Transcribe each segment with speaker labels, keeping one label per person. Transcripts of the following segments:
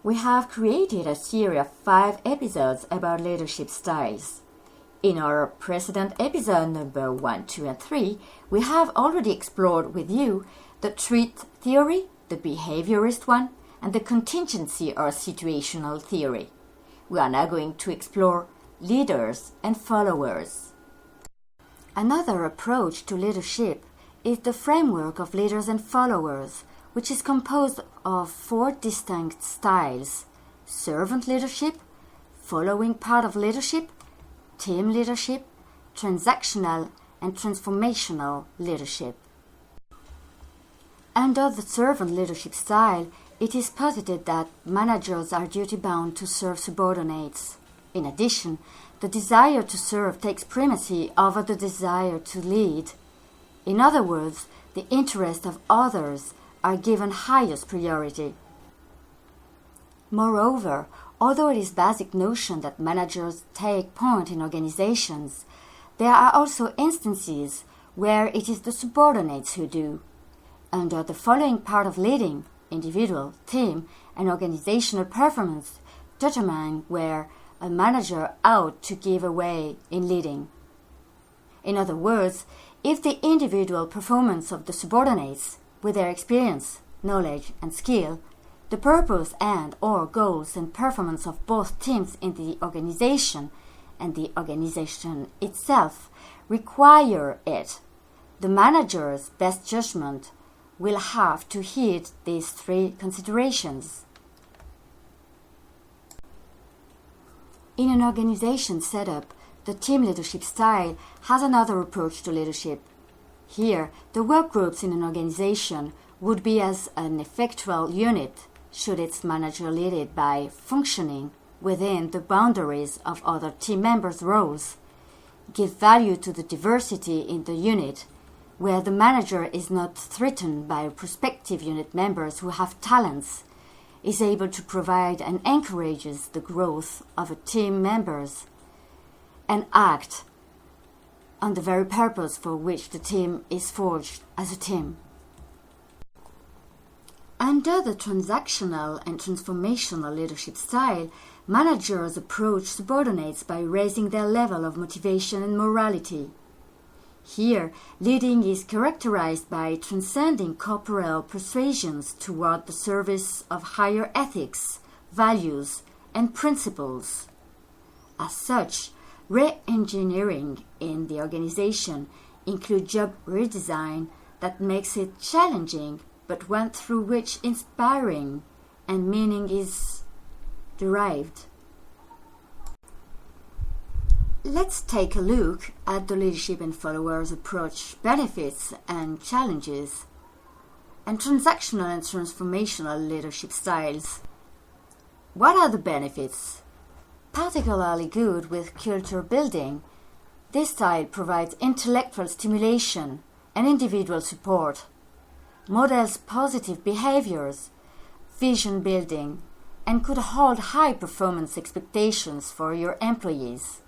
Speaker 1: We have created a series of 5 episodes about leadership styles. In our precedent episode number 1, 2, and 3, we have already explored with you the treat theory, the behaviorist one, and the contingency or situational theory. We are now going to explore leaders and followers. Another approach to leadership is the framework of leaders and followers, which is composed of 4 distinct styles: servant leadership, following part of leadership, team leadership, transactional and transformational leadership. Under the servant leadership style, it is posited that managers are duty-bound to serve subordinates. In addition, the desire to serve takes primacy over the desire to lead. In other words, the interests of others are given highest priority. Moreover, although it is a basic notion that managers take point in organizations, there are also instances where it is the subordinates who do. Under the following part of leading, individual, team, and organizational performance determine where a manager ought to give away in leading. In other words, if the individual performance of the subordinates, with their experience, knowledge, and skill, the purpose and/or goals and performance of both teams in the organization and the organization itself require it, the manager's best judgment will have to heed these 3 considerations. In an organization setup, the team leadership style has another approach to leadership. Here, the work groups in an organization would be as an effectual unit should its manager lead it by functioning within the boundaries of other team members' roles, give value to the diversity in the unit, where the manager is not threatened by prospective unit members who have talents, is able to provide and encourages the growth of a team members, and act on the very purpose for which the team is forged as a team. Under the transactional and transformational leadership style, managers approach subordinates by raising their level of motivation and morality. Here, leading is characterized by transcending corporeal persuasions toward the service of higher ethics, values, and principles. As such, re-engineering in the organization includes job redesign that makes it challenging, but one through which inspiring and meaning is derived. Let's take a look at the leadership and followers approach benefits and challenges, and transactional and transformational leadership styles. What are the benefits? Particularly good with culture building, this style provides intellectual stimulation and individual support, models positive behaviors, vision building, and could hold high performance expectations for your employees.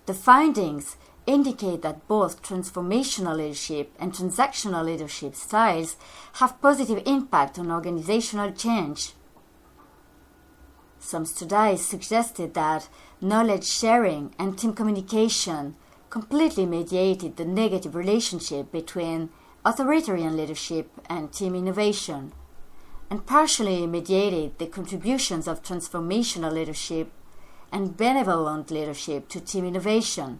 Speaker 1: The findings indicate that both transformational leadership and transactional leadership styles have positive impact on organizational change. Some studies suggested that knowledge sharing and team communication completely mediated the negative relationship between authoritarian leadership and team innovation, and partially mediated the contributions of transformational leadership and benevolent leadership to team innovation.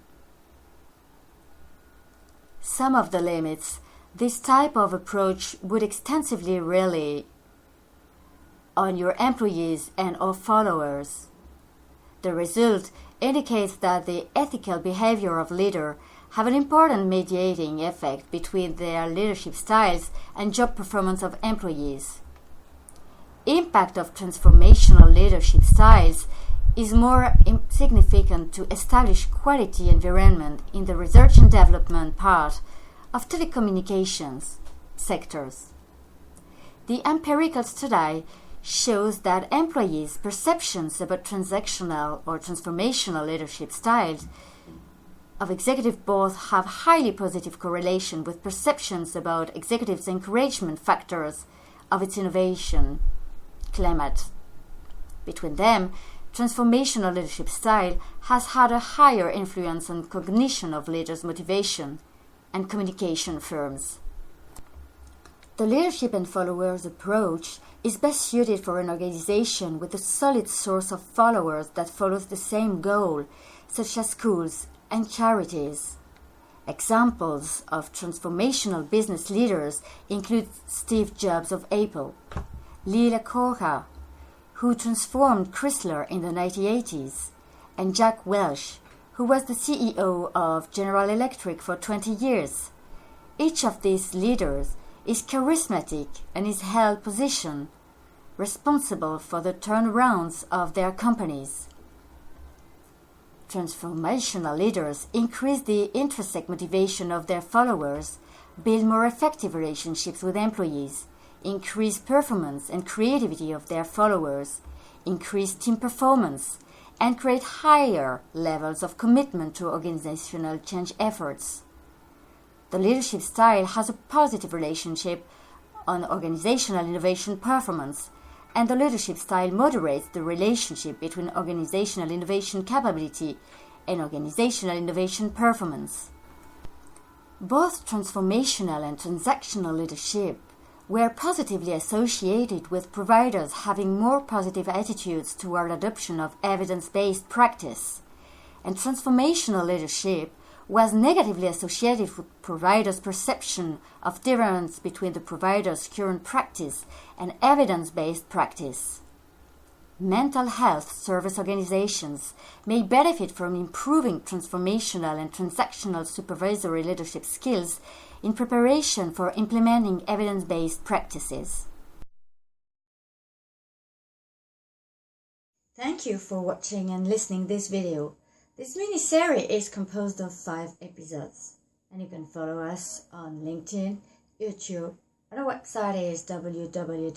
Speaker 1: Some of the limits this type of approach would extensively rely on your employees and/or followers. The result indicates that the ethical behavior of leaders have an important mediating effect between their leadership styles and job performance of employees. Impact of transformational leadership styles is more significant to establish quality environment in the research and development part of telecommunications sectors. The empirical study shows that employees' perceptions about transactional or transformational leadership styles of executive board have highly positive correlation with perceptions about executives' encouragement factors of its innovation, climate. Between them, transformational leadership style has had a higher influence on cognition of leaders' motivation and communication firms. The leadership and followers approach is best suited for an organization with a solid source of followers that follows the same goal, such as schools and charities. Examples of transformational business leaders include Steve Jobs of Apple, Lee Iacocca, who transformed Chrysler in the 1980s, and Jack Welch, who was the CEO of General Electric for 20 years. Each of these leaders is charismatic and is held position, responsible for the turnarounds of their companies. Transformational leaders increase the intrinsic motivation of their followers, build more effective relationships with employees, increase performance and creativity of their followers, increase team performance, and create higher levels of commitment to organizational change efforts. The leadership style has a positive relationship on organizational innovation performance, and the leadership style moderates the relationship between organizational innovation capability and organizational innovation performance. Both transformational and transactional leadership were positively associated with providers having more positive attitudes toward adoption of evidence-based practice, and transformational leadership was negatively associated with providers' perception of difference between the provider's current practice and evidence-based practice. Mental health service organizations may benefit from improving transformational and transactional supervisory leadership skills in preparation for implementing evidence-based practices. Thank you for watching and listening this video. This mini-series is composed of 5 episodes, and you can follow us on LinkedIn, YouTube, and our website is www.cara.com.